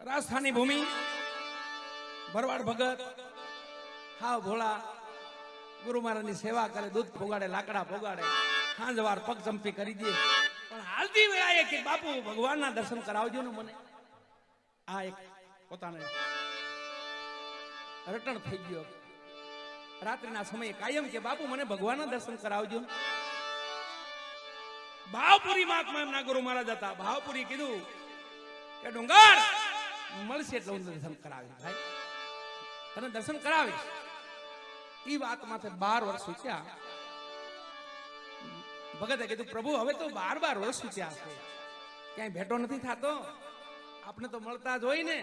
રાજસ્થાની ભૂમિ, ભરવાડ ભગત, હાવ ભોળા, ગુરુ મહારાજની સેવા કરે, દૂધ ફોગાડે, લાકડા ફોગાડે, સાંજવાર પગ ચંપી કરી દે. પણ હાલતી વેળાએ કે બાપુ ભગવાનના દર્શન કરાવજો ને મને. આ એક પોતાને રટણ થઈ ગયો. રાત્રિના સમયે કાયમ કે બાપુ મને ભગવાનના દર્શન કરાવજો. ભાવપુરી મહાત્મા એમના ગુરુ મહારાજ હતા. ભાવપુરી કીધું કે ડુંગર મળશે એટલે હું દર્શન કરાવીશ ભાઈ, તને દર્શન કરાવીશ. એ વાત માથે 12 વર્ષ વીત્યા. ભગતે કીધું પ્રભુ હવે તો 12 વર્ષ વીત્યા છે, ક્યાંય ભેટો નથી થતો, આપણે તો મળતા જ હોય ને.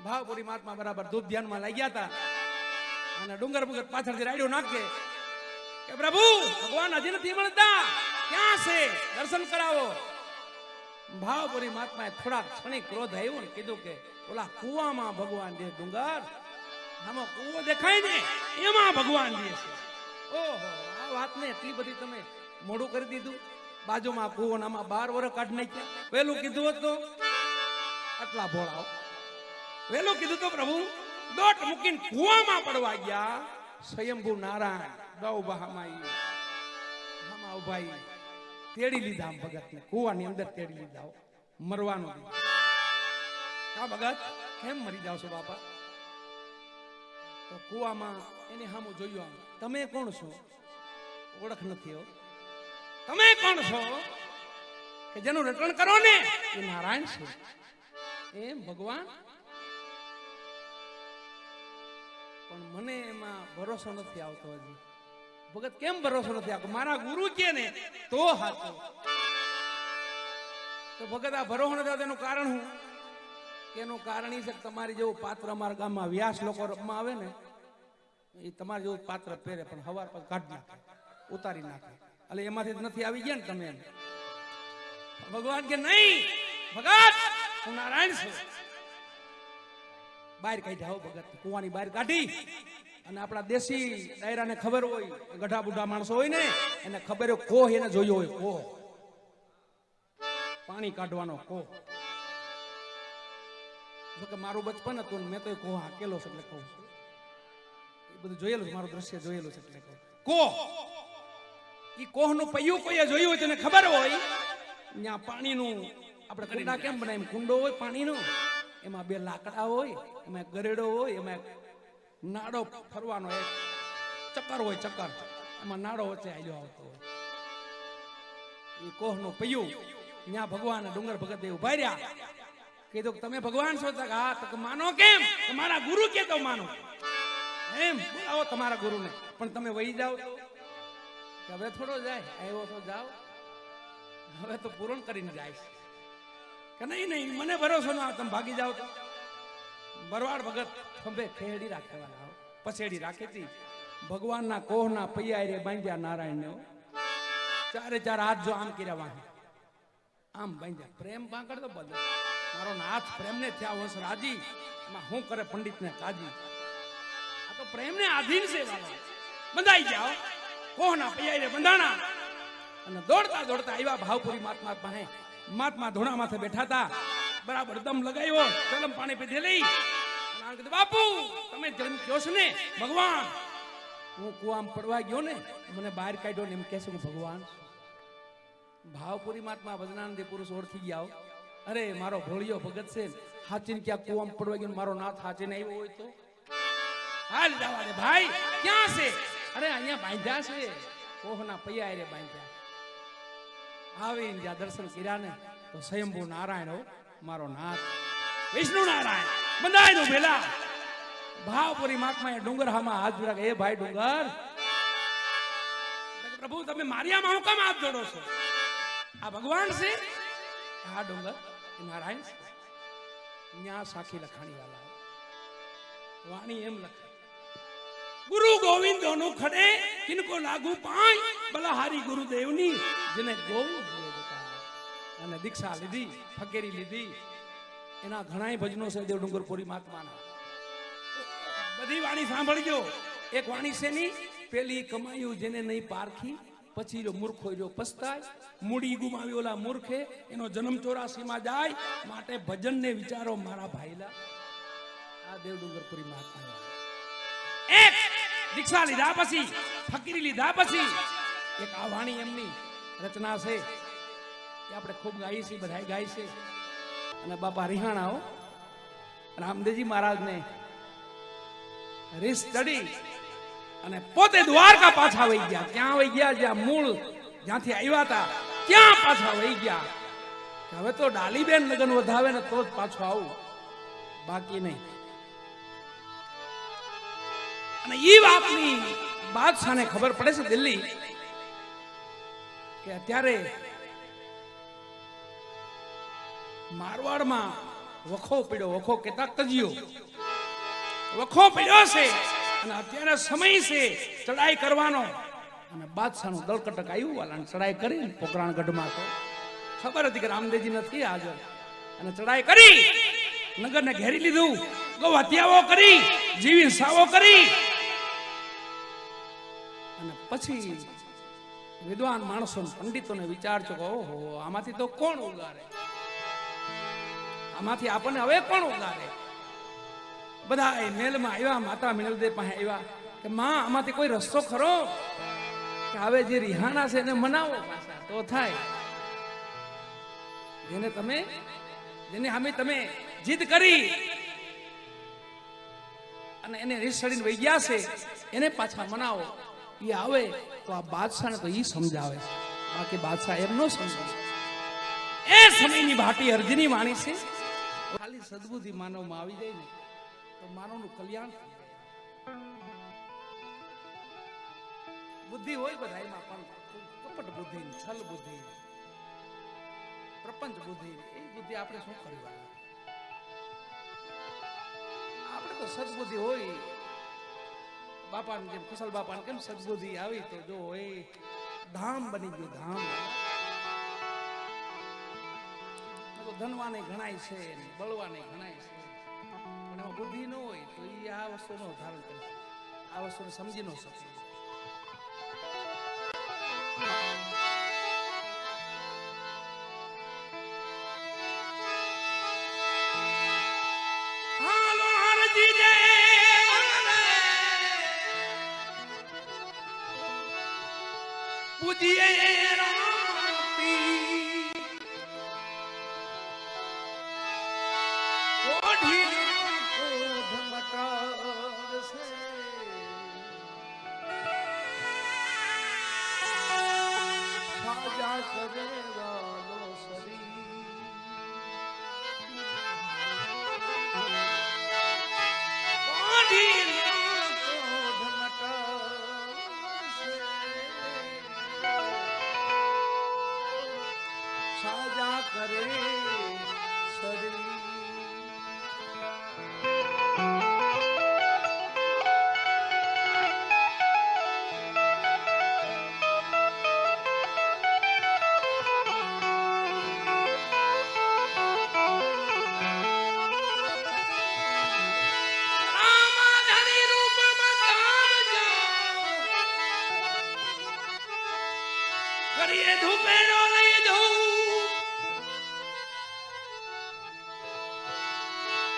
ભાવપુરી મહાત્મા બરાબર ધૂપ ધ્યાનમાં લાગ્યા હતા અને ડુંગર ભગત પાછળથી રાડ્યો નાખે કે પ્રભુ ભગવાન હજી નથી મળતા, ક્યાં છે, દર્શન કરાવો. ભાવપુરી મહાત્માએ થોડા ક્ષણે ક્રોધ આવ્યો ને કીધું કે ઓલા કુવામાં ભગવાન જે ડુંગર, આમાં કુવો દેખાય ને એમાં ભગવાન જે છે. ઓહો, આ વાતને એટલી બધી તમે મોડું કરી દીધું. બાજુમાં કુવો ને આમાં 12 વર્ષ કાઢી નાખ્યા. પેલું કીધું હોત તો આટલા ભોળા, પેલું કીધું તો પ્રભુ દોટ મૂકીને કુવામાં પડવા ગયા. સ્વયંભૂ નારાયણ ગૌ બહામાં ઉભાઈ તેડી લીધા. આમ ભગત ને કુવાની અંદર તેડી લીધા, મરવાનું. હા ભગત કેમ મરી જાવ છો બાપા? તો કુવામાં એની સામું જોયું. આમ તમે કોણ છો? ઓળખ નથી હો. તમે કોણ છો કે જેનું રટણ કરો ને એ નારાયણ છે? એમ ભગવાન? પણ મને એમાં ભરોસો નથી આવતો હજી. ભગત કેમ ભરોસો નથી આવતો? મારા ગુરુ કે ને તો હાચો. તો ભગત આ ભરોસો નથી આવતો એનું કારણ શું? કે એનું કારણ એ છે કે તમારી જેવું પાત્ર અમારા ગામમાં વ્યાસ લોકો રમવા આવે ને, એ તમારે જેવું પાત્ર પહેરે પણ હવાર પર કાઢી નાખે, ઉતારી નાખે. એટલે એમાંથી જ નથી આવી ગયા ને તમે એમ. ભગવાન કે નહીં ભગત હું નારાયણ છું. બહાર કાઢ્યા હો ભગત, કુવાની બહાર કાઢી. અને આપણા દેશી ડાયરાને ખબર હોય, ગઢા બુઢા માણસો હોય ને એને ખબર હોય, કોહ એને જોયો હોય, કોહ પાણી કાઢવાનો કોહ. કે મારું બચપન હતું મેં તો કોહ હાકેલો છે એટલે કહું છું. એ બધું જોયેલું છે, મારું દ્રશ્ય જોયેલું છે એટલે કહું. કોહ, ઈ કોહનું પૈયું કોઈએ જોયું હોય તેને ખબર હોય. ત્યાં પાણીનું આપણે કુંડા કેમ બનાવી, કુંડો હોય પાણીનો, એમાં 2 લાકડા હોય, એમાં ગરેડો હોય, એમાં નાડો ફરવાનો એક ચક્કર હોય, ચક્કર એમાં નાડો વચ્ચે આલ્યો આવતો હોય. એ કોહનું પૈયું ત્યાં ભગવાન ડુંગર ભગત ઉભા રહ્યા. કીધું તમે ભગવાન છો? હા. તો માનો કેમ? તમારા ગુરુ કે તો માનો. એમ બોલાવો તમારા ગુરુને. પણ તમે વહી જાઓ. હવે થોડો જાય, આવ્યો તો જાઓ, હવે તો પૂરણ કરીને જાય. કે નહીં નહીં મને ભરોસો ના આવે, તમે ભાગી જાઓ તો. ભરવાડ ભગત ખંભે ખેડી રાખવાના, પછેડી રાખેતી. ભગવાનના કોહના પૈયા રે બાંધ્યા નારાયણને. 4 હાથ જો આમ કર્યા વાહે આમ બાંધ્યા. પ્રેમ બાંકડ તો બદલ મારો નાથ પ્રેમને થયા વંશ રાજી. એમાં હું કરે પંડિતને કાજી. આ તો પ્રેમને આધીન છે. બંધાઈ જાઓ. કોહના પૈયા રે બંધાણા અને દોડતા દોડતા આવ્યા ભાવપુરી મહાત્મા પાસે. મહાત્મા ધોણા માથે બેઠા હતા. બરાબર દમ લગાવ્યો, ગરમ પાણી પીધી લઈ. બાપુ તમે જન્મ કયો છો ને ભગવાન? હું કુવામાં પડવા ગયો ને, મને બહાર કાઢ્યો ને એમ કહે છે હું ભગવાન. ભાવપુરી મહાત્મા ભજનાનંદી પુરુષ ઓળખી ગયા. અરે મારો ભોળિયો ભગત છે, હાચીને ક્યાં કુવામાં પડવા ગયો, મારો નાથ હાચીને આવ્યો હોય તો હાલ જવા દે ભાઈ. ક્યાં છે? અરે અહીંયા બાંધ્યા છે, કોહના પૈયા રે બાંધ્યા. આવીને જ્યાં દર્શન કર્યા ને તો સ્વયંભૂ નારાયણ હો, મારો નાથ વિષ્ણુ નારાયણ બંધાય નું ભેલા. ભાવપુરી મહાત્માએ ડુંગર હામાં હાથ જોડ્યા કે એ ભાઈ ડુંગર, પ્રભુ તમે મારિયામાં હું કામ હાથ જોડો છો? આ ભગવાન છે? હા ડુંગર એ નારાયણ છે. ન્યા સાખી લખાણી વાળા વાણી એમ લખે, ગુરુ ગોવિંદો નું ખડે કિनको લાગુ પાય, બલહારી ગુરુદેવની જેને ગોવિંદ અને દીક્ષા લીધી, ફકીરી લીધી. એના ઘણાય ભજનો છે દેવ ડુંગરપુરી મહાત્માના. બધી વાણી સાંભળજો. એક વાણી છે ની પેલી કમાયું જેને નહીં પારખી, પછી જો મૂર્ખો જો પસ્તાય, મૂડી ગુમાવી ઓલા મૂર્ખે, એનો જન્મ 84 માં જાય. માટે ભજન ને વિચારો મારા ભાઈલા. આ દેવડુંગરપુરી મહાત્મા એક દીક્ષા લીધા પછી, ફકીરી લીધા પછી એક આ વાણી એમની રચના છે એ આપણે ખૂબ ગાઈ છે, બધાય ગાય છે. અને બાપા રિહાણાઓ રામદેવજી મહારાજને રીસ ચડી અને પોતે દ્વારકા પાછા વહી ગયા. ક્યાં વહી ગયા? જ્યાં મૂળ જ્યાંથી આવ્યા હતા ત્યાં પાછા વહી ગયા. હવે તો ડાલીબેન લગન વધાવે ને તો જ પાછો આવું, બાકી નહીં. અને એ વાતની બાદશાહને ખબર પડે છે દિલ્હી કે અત્યારે મારવાડમાં વખો પડ્યો. વખો કેતા તજિયો વખો પડ્યો છે અને અત્યારે સમય છે ચડાઈ કરવાનો. અને બાદશાહનું દળકટક આવ્યું વાલા ચડાઈ કરી પોકરાણગઢમાં. તો ખબર હતી કે રામદેવજી નથી હાજર, અને ચડાઈ કરી નગરને ઘેરી લીધું. ગૌ હત્યાઓ કરી, જીવી સાવો કરી. અને પછી વિદ્વાન માણસો પંડિતોને વિચારજો કે ઓહો આમાંથી તો કોણ ઉગારે, આમાંથી આપણને હવે કોણ ઉગારે. બધા મેલમાં આવ્યા, માતા મિનલદેવ પાસે આવ્યા કે માં આમાંથી કોઈ રસ્તો ખરો કે હવે જે રિહાણા છે એને મનાવો પાછા તો થાય. જેને અમે તમે જીદ કરી અને એને રીસ ચડીને વહી ગયા છે એને પાછા મનાવો. એ આવે તો આ બાદશાહને તો ઈ સમજાવે, બાકી બાદશાહ એમ નો સમજાવે. એ સમયની ભાટી અરજીની વાણી છે. ખાલી સદબુદ્ધિ માનવમાં આવી જાય ને તો માનવનું કલ્યાણ. બુદ્ધિ હોય બધાયમાં, પણ કપટ બુદ્ધિ, છલ બુદ્ધિ, પ્રપંચ બુદ્ધિ, એ બુદ્ધિ આપણે શું કરવાની? આપણે તો સદબુદ્ધિ હોય. બાપાને જેમ કુશલ બાપાને કેમ સદબુદ્ધિ આવી તો જો એ ધામ બની ગયું. ધામ તો ધનવાને ઘણાય છે, બળવાને ઘણાય છે, પણ એમાં બુદ્ધિ ન હોય તો એ આ વસ્તુનો ધારણ કરે, આ વસ્તુને સમજી ન શકે. સાજા કરે શરીર. કરીએ ધૂપેડો લઈ જવું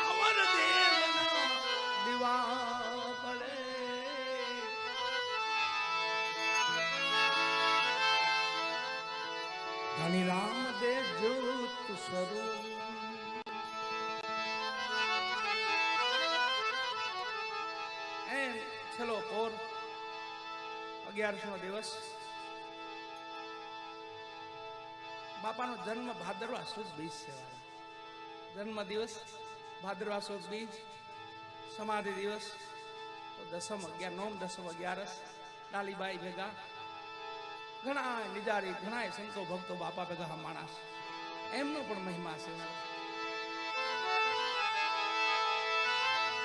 અમર દેવના દીવા પડે. ધણી રામ દેવ જ્યોત સ્વરૂપ. એમ છેલ્લો પોર 1100નો દિવસ. બાપાનો જન્મ ભાદરવા સુદ બીજ છે. જન્મ દિવસ ભાદરવા સુદ બીજ, સમાધિ દિવસ તો 10 નોમ 10 11 ડાલીબાઈ ભેગા ઘણા નિજારી, ઘણા સંતો ભક્તો બાપા ભેગા માણસ. એમનો પણ મહિમા છે.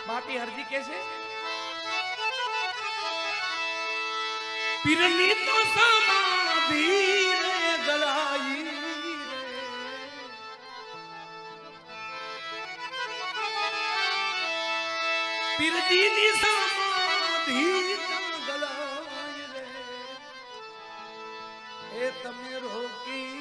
બાટી હરજી કે છે પીરની તો સમાધિ રે ગલાઈ, પીરજીની સમાધિ ગલાઈ રે. એ તમે રોકી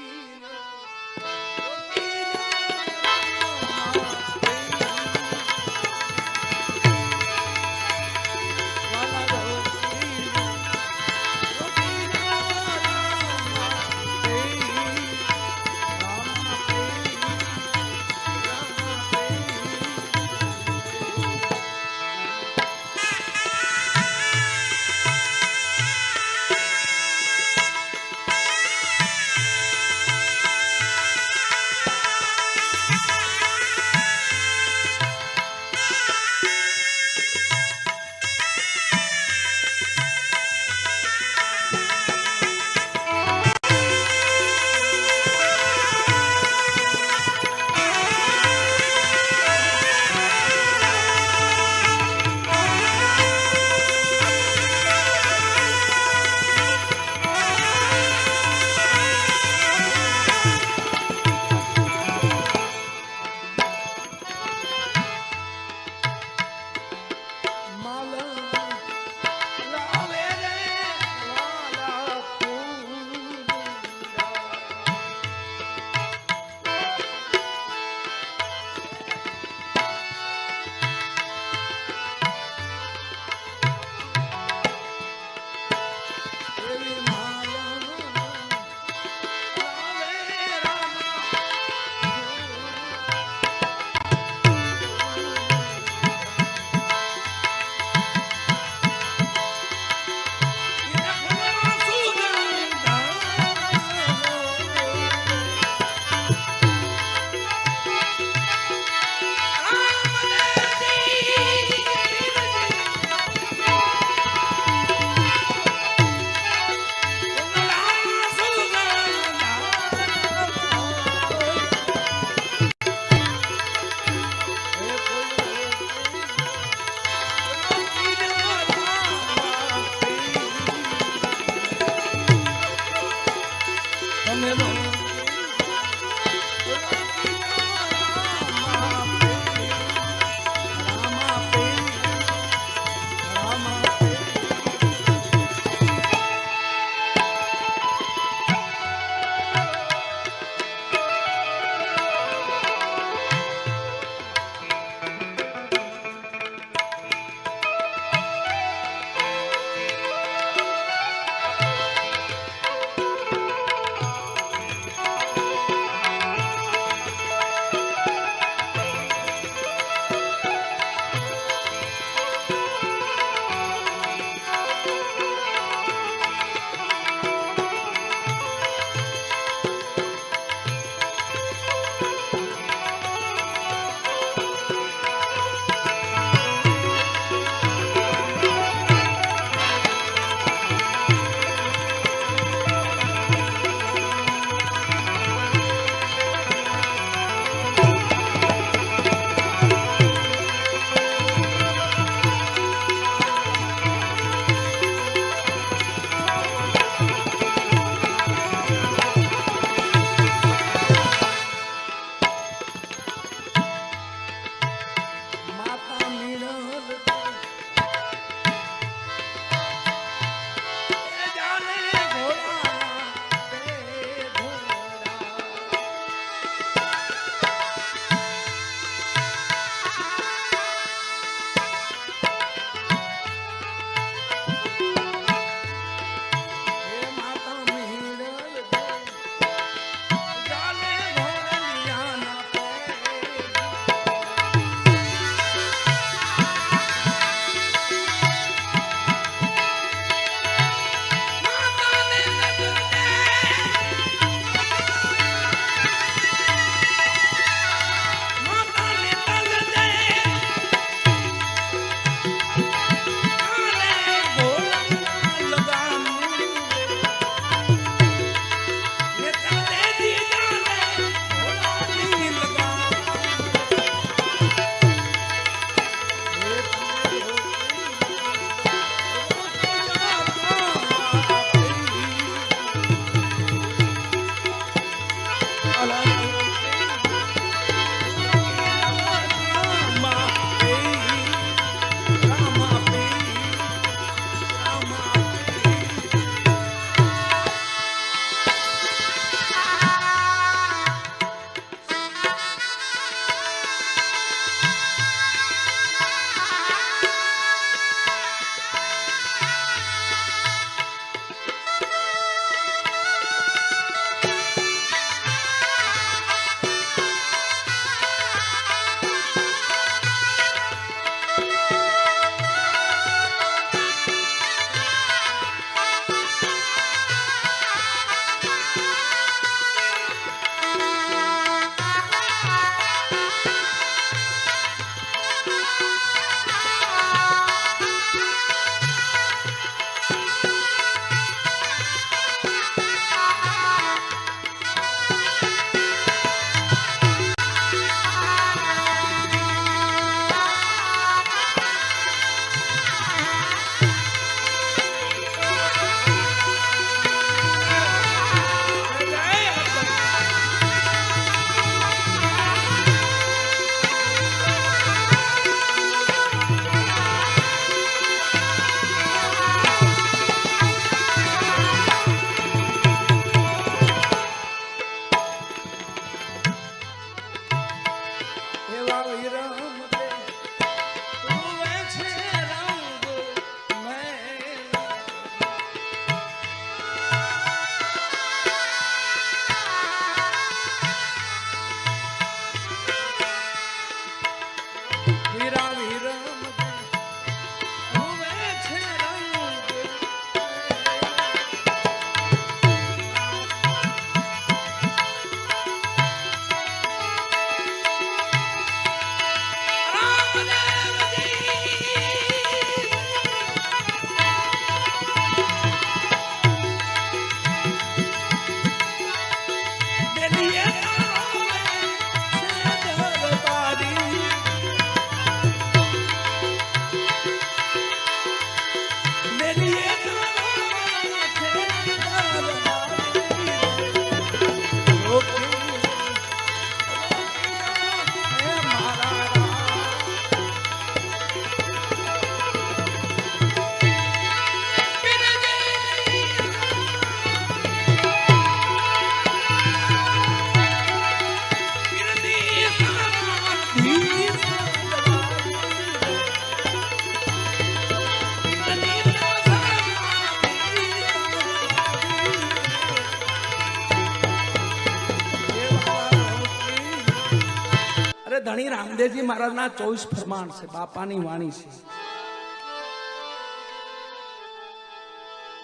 ધણી રામદેવજી મહારાજના 24 ફરમાન છે, બાપાની વાણી છે.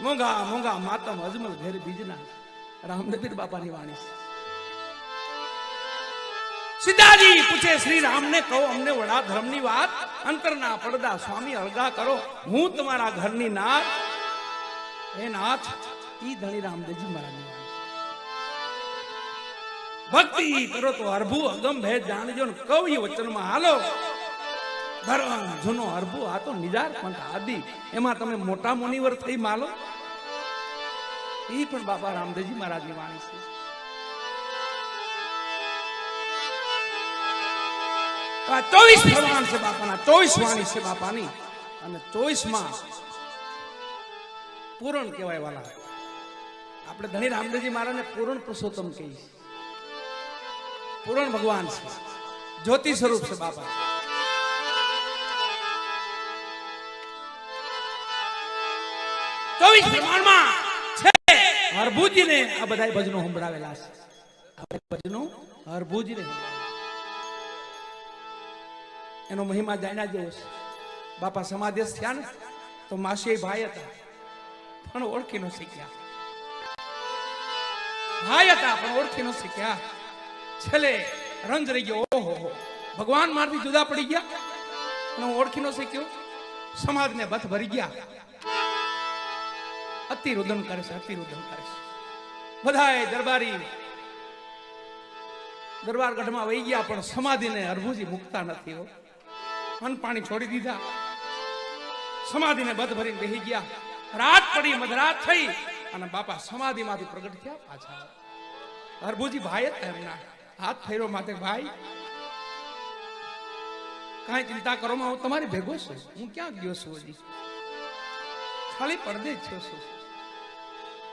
મોંઘા મોંઘા માતમ અજમલ ઘેર બીજના રામદેવ બાપાની વાણી છે. સીતાજી પૂછે શ્રી રામને, કહો અમને વડા ધર્મની વાત, અંતરના પડદા સ્વામી અળગા કરો, હું તમારા ઘરની નાથ. એ નાથ ઈ ધણી રામદેવજી મહારાજની વાણી. ભક્તિ કરો તો અરભુ અગમ ભેદ જાણજો ને કવિ વચનમાં હાલો. ધર્મ જૂનો અરભુ આ તો નિજાર પંથ આદિ, એમાં તમે મોટા મુનિવર થઈ માલો. ઈ પણ બાપા રામદેવજી મહારાજની વાણી છે. આ 24 ફરમાન છે બાપાના, 24 વાણી છે બાપાની, અને 24 માં પૂરણ કહેવાય વાલા. આપણે ધણી રામદેવજી મહારાજને પૂરણ પુરુષોત્તમ કહીએ. પૂરણ ભગવાન છે, જ્યોતિ સ્વરૂપ છે બાપા. ચોવીસ પ્રમાણમાં છે હરભુજીને આ બધા ભજનો સંભળાવેલા છે. આ ભજનો હરભુજીને એનો મહિમા જાણ્યા જેવો છે. બાપા સમાદેશ થયા ને તો માસી ભાઈ હતા પણ ઓળખી ન શીખ્યા. ભાઈ હતા પણ ઓળખી ન શીખ્યા. છેલ્લે રંજ રહી ગયો. ઓહો, ભગવાન મારથી જુદા પડી ગયા અને હું ઓળખી ન શક્યો. સમાજને બથ ભરી ગયા. અતિરુદન કરે છે, અતિરુદન કરે છે. બધાએ દરબાર ગઢમાં વહી ગયા પણ સમાધિને હરભુજી મુકતા નથી. અન્ન પાણી છોડી દીધા, સમાધિને બધ ભરીને બેહી ગયા. રાત પડી, મધરાત થઈ અને બાપા સમાધિમાંથી પ્રગટ થયા પાછા. હરભુજી ભાઈ હતા એમના. હાથ ફેરો માથે, ભાઈ કાંઈ ચિંતા કરો માં, હું તમારી ભેગો છું. હું ક્યાં ગયો છું? હજી ખાલી પડદે જ છું.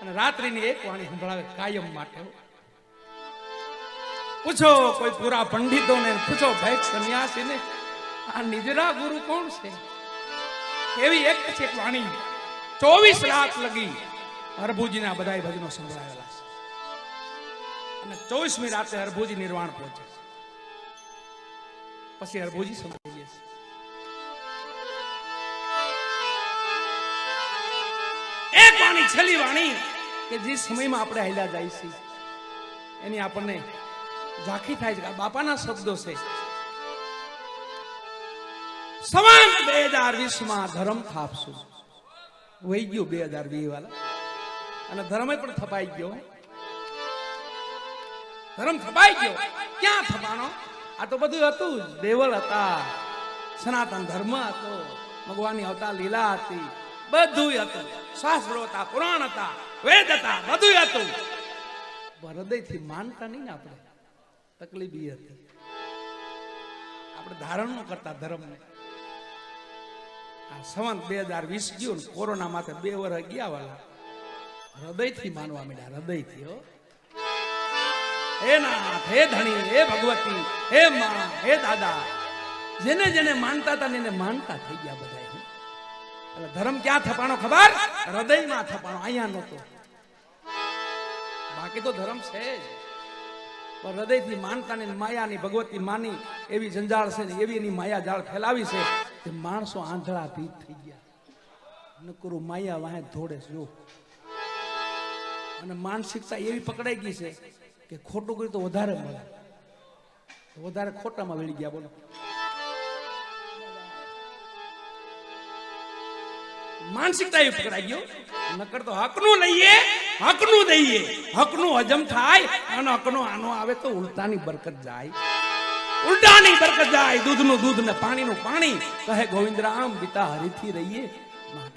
અને રાત્રિની એક વાણી સંભળાવે કાયમ માટે. પૂછો કોઈ પૂરા પંડિતોને, પૂછો ભૈક સન્યાસીને, આ નિજરા ગુરુ કોણ છે? એવી એક પછી એક વાણી 24 રાત લગી હરભુજીના બધા ભજનો સંભળાવેલા છે. અને 24મી રાતે હરભુજી નિર્વાણ પહોંચે. પછી હરભુજી સંભળાવીએ છે. એક વાણી, છેલ્લી વાણી કે જે સમયમાં આપણે હાલ્યા જાય છે એની આપણને ઝાંખી થાય છે. બાપાના શબ્દો છે. સંવત 2020 માં ધર્મ થાપશું. વહી ગયો 2020 વાળા, અને ધર્મ પણ થપાઈ ગયો. ધર્મ થપાઈ ગયો. ક્યાં થપાણો? આ તો બધું હતું. દેવલ હતા, સનાતન ધર્મ હતો, ભગવાનની અવતાર લીલા હતી, બધું હતું. શાસ્ત્રો હતા, પુરાણ હતા, વેદ હતા, બધું હતું. હૃદયથી માનતા નહીં ને આપણે. તકલીફ એ હતી. આપણે ધારણ ન કરતા ધર્મને. આ સંવત 2020 ગયો ને કોરોના માથે 2 વર્ષ ગયા વાળા. હૃદયથી માનવા માંડ્યા, હૃદયથી. હો, હે નાથ, હે ધણી, હે ભગવતી, હે માં, હે દાદા, જેને જેને માનતા હતા એને માનતા થઈ ગયા બધા. એટલે ધર્મ ક્યાં થપાણો ખબર? હૃદયમાં થપાણો, અહીંયા નહોતો. બાકી તો ધર્મ છે જ, પણ હૃદયથી માનતા ને માયાની ભગવતી માની એવી જંજાળ છે ને એવી એની માયા જાળ ફેલાવી છે કે માણસો આંધળા ભીત થઈ ગયા. નકરું માયા વાહે ધોડે જો. અને માનસિકતા એવી પકડાઈ ગઈ છે કે ખોટું કર્યું તો વધારે મળે, વધારે ખોટામાં વળી ગયા. બોલો, માનસિકતા એવી પકડાઈ ગયો. નકર તો હકનું લઈએ, હકનું દઈએ, હકનું હજમ થાય અને હકનો આનો આવે તો ઉલટાની બરકત જાય. ઉલટાની બરકત જાય. દૂધનું દૂધ ને પાણીનું પાણી. કહે ગોવિંદરામ પિતા હરીથી રહીએ,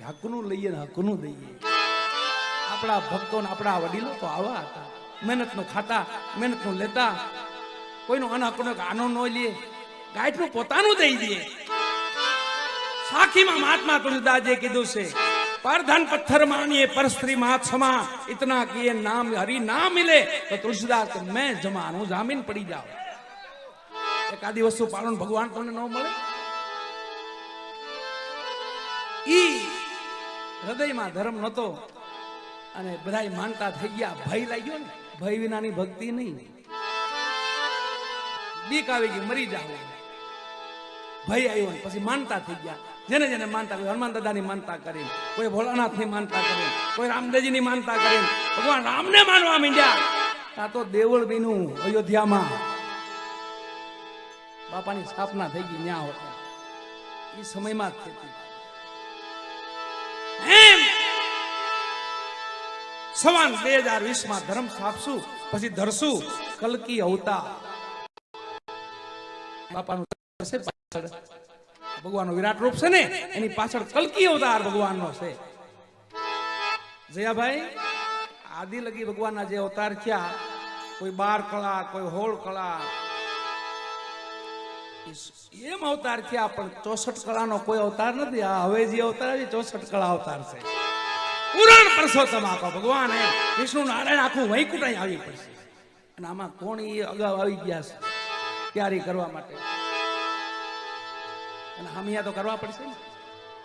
હકનું લઈએ ને હકનું દઈએ. આપણા ભક્તો ને આપણા વડીલો તો આવા હતા. મહેનતનું ખાતા, મહેનતનું લેતા. કોઈનું અનહકનો આનો ન લે, ગાયનું પોતાનું દઈ દે. સાખીમાં મહાત્મા તુલસીદાસજીએ કીધું છે, પરધન પથ્થર માनिए पर स्त्री मात क्षमा, इतना किए नाम हरि ना मिले तो तुलसीदास के मैं जमान, હું જામીન પડી જાઉં. એકાદી વસ્તુ પાલન ભગવાન તમને ન મળે. ઈ હૃદયમાં ધર્મ નતો અને બધાય માનતા થઈ ગયા. ભય લાગ્યો ને, ભય વિનાની ભક્તિ નહીં. બીક આવી ગઈ, મરી જાવ, ભય આવ્યો ને પછી માનતા થઈ ગયા. જેને જેને માનતા, કોઈ હનુમાન દાદાની માનતા કરી, કોઈ ભોળાનાથની માનતા કરી, કોઈ રામદેવજીની માનતા કરી, ભગવાન રામને માનવા માંડ્યા. આ તો દેવળ બીનું અયોધ્યામાં બાપાની સ્થાપના થઈ ગઈ. ન્યા હોતા એ સમયમાં જ થતી. એમ સવાન 2020 ધર્મ સ્થાપશું, પછી ધરશું કલ્કી અવતાર. બાપાનું ભગવાનનો વિરાટ રૂપ છે ને, એની પાછળ કલ્કી અવતાર ભગવાનનો છે. જયાભાઈ, આદિ લગી ભગવાનના જે અવતાર થયા, કોઈ 12 કળા, કોઈ 16 કળા, એમ અવતાર થયા, પણ 64 કળાનો કોઈ અવતાર નથી. આ હવે જે અવતાર છે 64 કળા અવતાર છે. પુરાણ પરસોત્તમ આખો ભગવાન એમ વિષ્ણુ નારાયણ આખું વૈકુંઠ અહીં આવી પડશે. અને આમાં કોણ એ અગાઉ આવી ગયા છે તૈયારી કરવા માટે, અને હામિયા તો કરવા પડશે ને.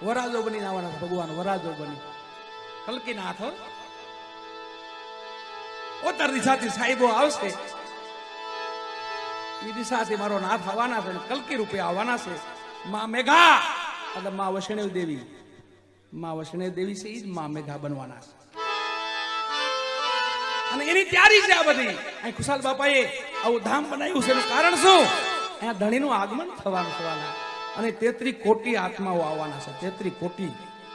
વરાજો બની આવવાના ભગવાન, વરાજો બની કલ્કી ના હાથો ઓતર દિશાથી સાહેબો આવશે. એ દિશાથી મારો નાથ આવવાના છે, કલ્કી રૂપે આવવાના છે. માં મેઘા એટલે માં વૈષ્ણવ દેવી, માં વૈષ્ણવ દેવી છે, એ જ માં મેઘા બનવાના છે. અને એની તૈયારી છે આ બધી. અહીં ખુશાલ બાપાએ આવું ધામ બનાવ્યું છે. એનું કારણ શું? અહીંયા ધણીનું આગમન થવાનું થવાના, અને 33 કોટી આત્માઓ આવવાના છે, 33 કોટી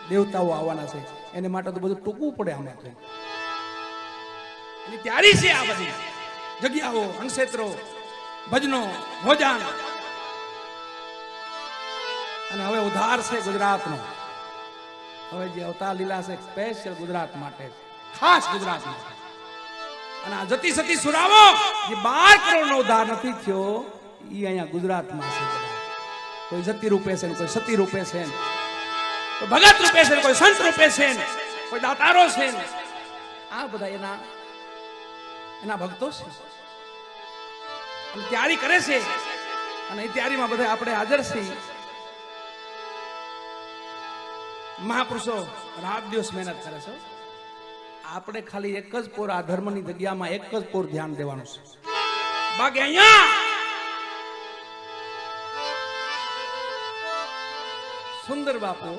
દેવતાઓ આવવાના છે. એને માટે તો બધું ટૂંકવું પડે. આમાં તો એની તૈયારી છે. આ બધી જગ્યાઓ, અણક્ષેત્રો, ભજનો, ભોજન. અને હવે ઉધાર છે ગુજરાતનો. હવે જે અવતાર લીલા છે સ્પેશિયલ ગુજરાત માટે, ખાસ ગુજરાત માટે. અને આ જતી સતી સુરાવો જે 12 કરોડનો ઉધાર નથી થયો, એ અહીંયા ગુજરાતમાં છે. કોઈ જતી રૂપે છે, કોઈ સતી રૂપે છે, કોઈ ભગત રૂપે છે, કોઈ સંત રૂપે છે, કોઈ દાતારો છે. આ બધા એના ભક્તો છે, તૈયારી કરે છે. અને એ તૈયારીમાં બધા આપણે હાજર છીએ. મહાપુરુષો રાત દિવસ મહેનત કરે છે. આપણે ખાલી એક જ પોર આ ધર્મની જગ્યામાં એક જ પોર ધ્યાન દેવાનું છે. બાકી અહીંયા સુંદર બાપુ,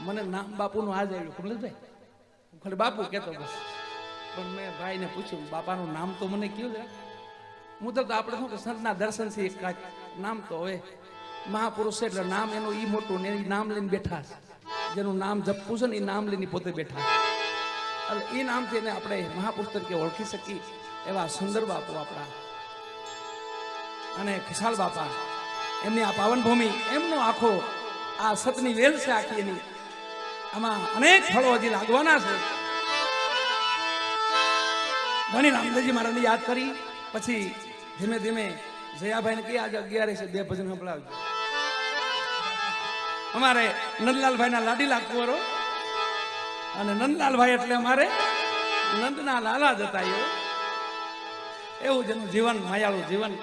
મને નામ બાપુનું આજ આવ્યું કમલેશભાઈ, હું ખાલી બાપુ કહેતો બસ. પણ મેં ભાઈને પૂછ્યું, બાપાનું નામ તો મને કયું છે. હું તો આપણે શું કે સંતના દર્શનથી કાંઈક નામ તો હવે મહાપુરુષ છે એટલે નામ એનું ઈ મોટું ને એ નામ લઈને બેઠા છે. જેનું નામ જપવું છે ને એ નામ લઈને પોતે બેઠા છે. એટલે એ નામથી એને આપણે મહાપુરુષ તરીકે ઓળખી શકીએ એવા સુંદર બાપુ આપણા અને ખુશાલ બાપા, એમની આ પાવન ભૂમિ, એમનો આખો આ સતની વેલ છે આખી. એની આમાં અનેક ફળો હજી લાગવાના છે. ઘણી રામદેવજી મહારાજને યાદ કરી પછી ધીમે ધીમે જયાભાઈને કહી આજે 11 છે 2 ભજન સંભળાવજો. અમારે નંદલાલભાઈના લાડીલા કુંવરો, અને નંદલાલભાઈ એટલે અમારે નંદના લાલા જતા. એવું જેનું જીવન માયાળું જીવન,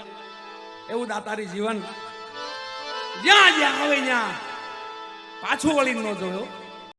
એવું દાતારી જીવન. જ્યાં જ્યાં આવે ત્યાં પાછું વળી ન જોયો.